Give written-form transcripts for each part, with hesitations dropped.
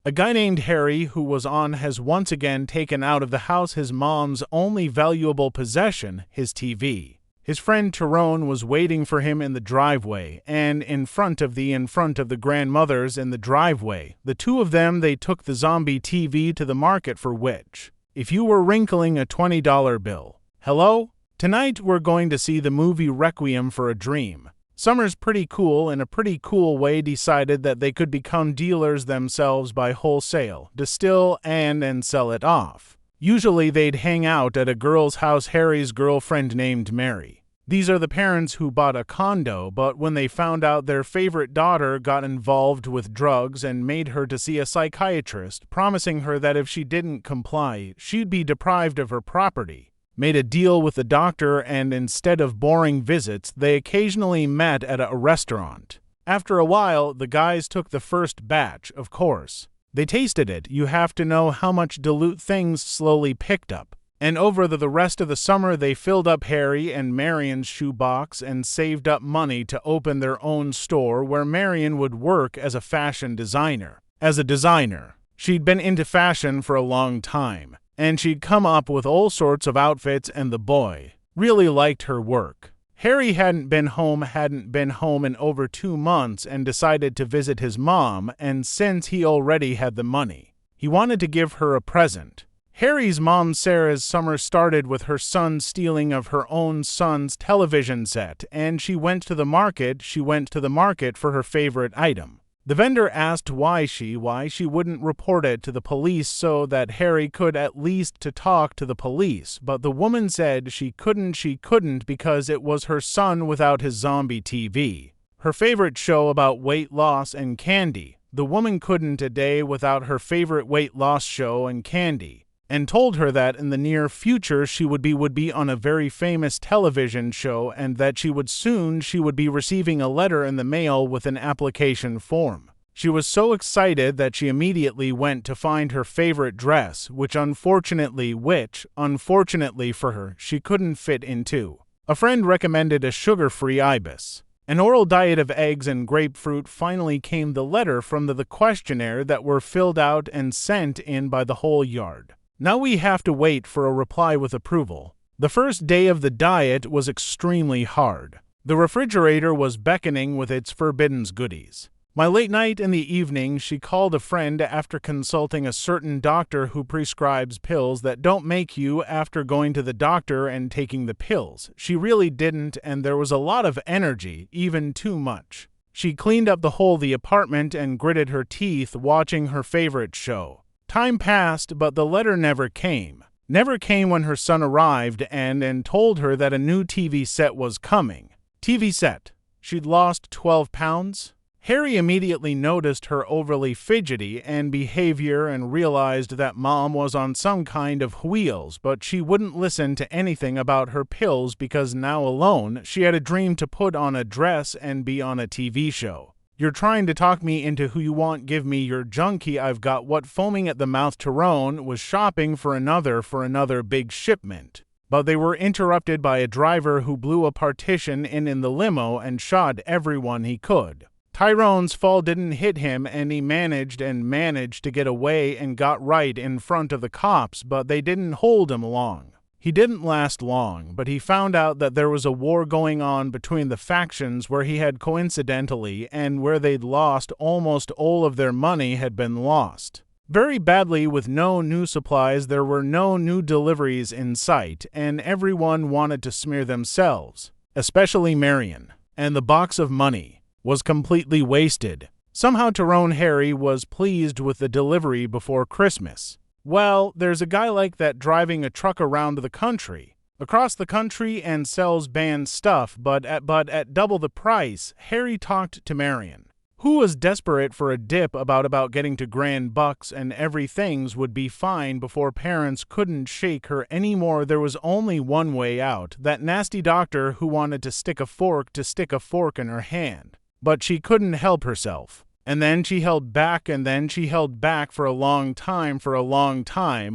A guy named Harry who was on has once again taken out of the house his mom's only valuable possession, his TV. His friend Tyrone was waiting for him in the driveway, and in front of the grandmothers in the driveway. The two of them, they took the zombie TV to the market for which, if you were wrinkling a $20 bill. Hello? Tonight we're going to see the movie Requiem for a Dream. Summer's pretty cool in a pretty cool way decided that they could become dealers themselves by wholesale, distill and sell it off. Usually they'd hang out at a girl's house, Harry's girlfriend named Mary. These are the parents who bought a condo, but when they found out their favorite daughter got involved with drugs and made her to see a psychiatrist, promising her that if she didn't comply, she'd be deprived of her property, made a deal with the doctor, and instead of boring visits, they occasionally met at a restaurant. After a while, the guys took the first batch, of course. They tasted it. You have to know how much dilute things slowly picked up. And over the rest of the summer, they filled up Harry and Marion's shoebox and saved up money to open their own store where Marion would work as a fashion designer. As a designer, she'd been into fashion for a long time, and she'd come up with all sorts of outfits, and the boy really liked her work. Harry hadn't been home in over 2 months and decided to visit his mom, and since he already had the money, he wanted to give her a present. Harry's mom Sarah's summer started with her son stealing of her own son's television set, and she went to the market for her favorite item. The vendor asked why she wouldn't report it to the police so that Harry could at least to talk to the police, but the woman said she couldn't because it was her son without his zombie TV. Her favorite show about weight loss and candy. The woman couldn't a day without her favorite weight loss show and candy, and told her that in the near future she would be on a very famous television show and that she would be receiving a letter in the mail with an application form. She was so excited that she immediately went to find her favorite dress, which unfortunately for her, she couldn't fit into. A friend recommended a sugar-free ibis. An oral diet of eggs and grapefruit. Finally came the letter from the questionnaire that were filled out and sent in by the whole yard. Now we have to wait for a reply with approval. The first day of the diet was extremely hard. The refrigerator was beckoning with its forbidden goodies. My late night in the evening, she called a friend after consulting a certain doctor who prescribes pills that don't make you after going to the doctor and taking the pills. She really didn't, and there was a lot of energy, even too much. She cleaned up the apartment and gritted her teeth watching her favorite show. Time passed, but the letter never came. Never came when her son arrived and told her that a new TV set was coming. TV set. She'd lost 12 pounds. Harry immediately noticed her overly fidgety and behavior and realized that Mom was on some kind of wheels, but she wouldn't listen to anything about her pills because now alone she had a dream to put on a dress and be on a TV show. You're trying to talk me into who you want, give me your junkie, I've got what. Foaming at the mouth, Tyrone was shopping for another big shipment. But they were interrupted by a driver who blew a partition in the limo and shot everyone he could. Tyrone's fall didn't hit him, and he managed to get away and got right in front of the cops, but they didn't hold him long. He didn't last long, but he found out that there was a war going on between the factions where he had coincidentally and where they'd lost almost all of their money had been lost. Very badly, with no new supplies, there were no new deliveries in sight, and everyone wanted to smear themselves, especially Marion, and the box of money was completely wasted. Somehow Tyrone Harry was pleased with the delivery before Christmas. Well, there's a guy like that driving a truck across the country and sells banned stuff, but at double the price. Harry talked to Marion, who was desperate for a dip about getting to Grand Bucks and everything's would be fine before parents couldn't shake her anymore. There was only one way out, that nasty doctor who wanted to stick a fork in her hand. But she couldn't help herself. And then she held back for a long time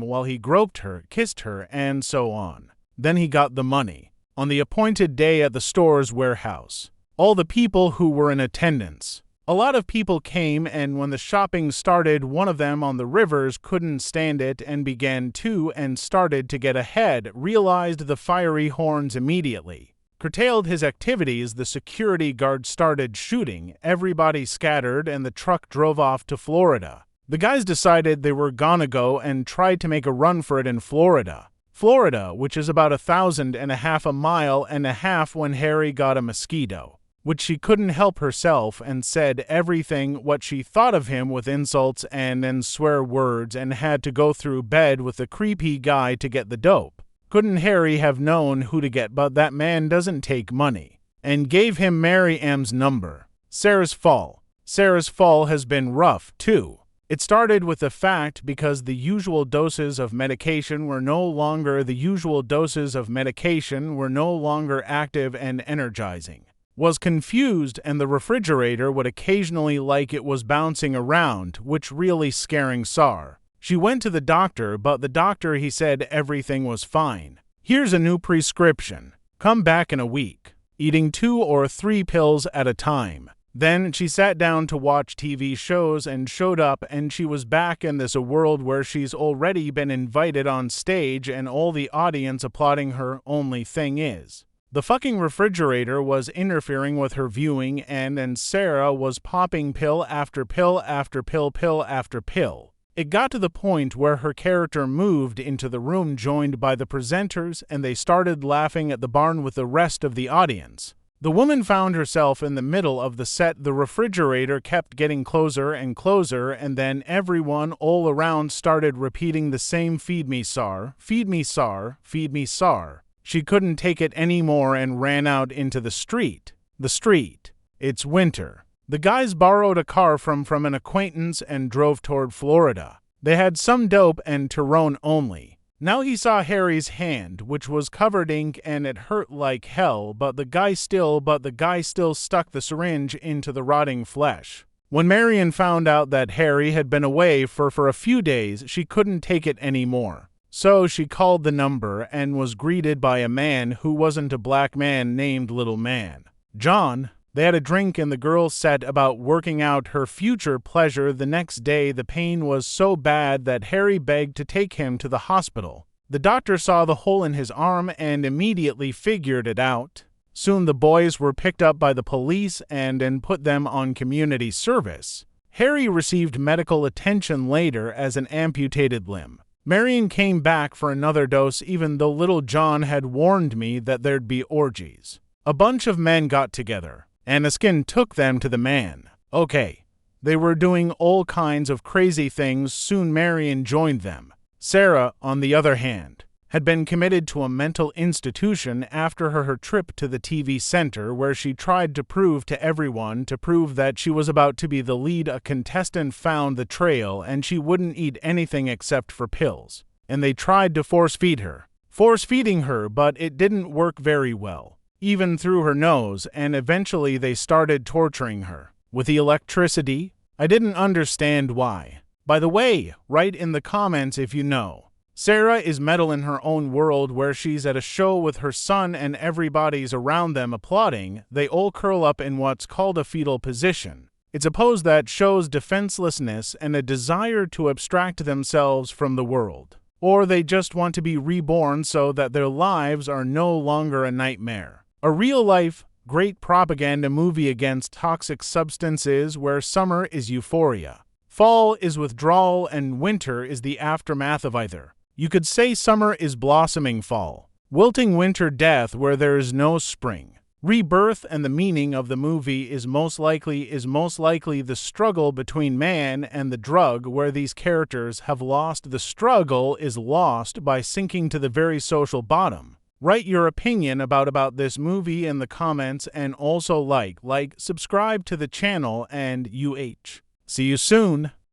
while he groped her, kissed her, and so on. Then he got the money. On the appointed day at the store's warehouse, all the people who were in attendance A lot of people came, and when the shopping started, one of them on the rivers couldn't stand it and began to and started to get ahead, realized the fiery horns immediately. Curtailed his activities, the security guard started shooting, everybody scattered, and the truck drove off to Florida. The guys decided they were gonna go and tried to make a run for it in Florida. Florida, which is about 1,500 miles when Harry got a mosquito, which she couldn't help herself, and said everything what she thought of him with insults and then swear words, and had to go through bed with a creepy guy to get the dope. Couldn't Harry have known who to get, but that man doesn't take money, and gave him Mary M's number. Sarah's fall. Sarah's fall has been rough, too. It started with the fact because the usual doses of medication were no longer active and energizing. Was confused, and the refrigerator would occasionally like it was bouncing around, which really scaring Sar. She went to the doctor, but the doctor he said everything was fine. Here's a new prescription. Come back in a week. Eating 2 or 3 pills at a time. Then she sat down to watch TV shows and showed up, and she was back in this world where she's already been invited on stage and all the audience applauding her. Only thing is, the fucking refrigerator was interfering with her viewing, and Sarah was popping pill after pill after pill after pill. It got to the point where her character moved into the room joined by the presenters, and they started laughing at the barn with the rest of the audience. The woman found herself in the middle of the set. The refrigerator kept getting closer and closer, and then everyone all around started repeating the same "Feed me, Sar, feed me, Sar, feed me, Sar." She couldn't take it anymore and ran out into the street. It's winter. The guys borrowed a car from an acquaintance and drove toward Florida. They had some dope and Tyrone only. Now he saw Harry's hand, which was covered ink, and it hurt like hell, but the guy still stuck the syringe into the rotting flesh. When Marion found out that Harry had been away for a few days, she couldn't take it anymore. So she called the number and was greeted by a man who wasn't a black man named Little Man. John. They had a drink, and the girl said about working out her future pleasure. The next day the pain was so bad that Harry begged to take him to the hospital. The doctor saw the hole in his arm and immediately figured it out. Soon the boys were picked up by the police and put them on community service. Harry received medical attention later as an amputated limb. Marion came back for another dose, even though little John had warned me that there'd be orgies. A bunch of men got together. Anaskin took them to the man. Okay. They were doing all kinds of crazy things. Soon Marion joined them. Sarah, on the other hand, had been committed to a mental institution after her trip to the TV center, where she tried to prove to everyone that she was about to be the lead. A contestant found the trail, and she wouldn't eat anything except for pills. And they tried to force-feeding her, but it didn't work very well. Even through her nose, and eventually they started torturing her. With the electricity, I didn't understand why. By the way, write in the comments if you know. Sarah is metal in her own world, where she's at a show with her son and everybody's around them applauding. They all curl up in what's called a fetal position. It's a pose that shows defenselessness and a desire to abstract themselves from the world. Or they just want to be reborn so that their lives are no longer a nightmare. A real-life, great propaganda movie against toxic substances, where summer is euphoria, fall is withdrawal, and winter is the aftermath of either. You could say summer is blossoming fall, wilting winter death where there is no spring. Rebirth, and the meaning of the movie is most likely the struggle between man and the drug, where these characters have lost. The struggle is lost by sinking to the very social bottom. Write your opinion about this movie in the comments, and also subscribe to the channel, and See you soon!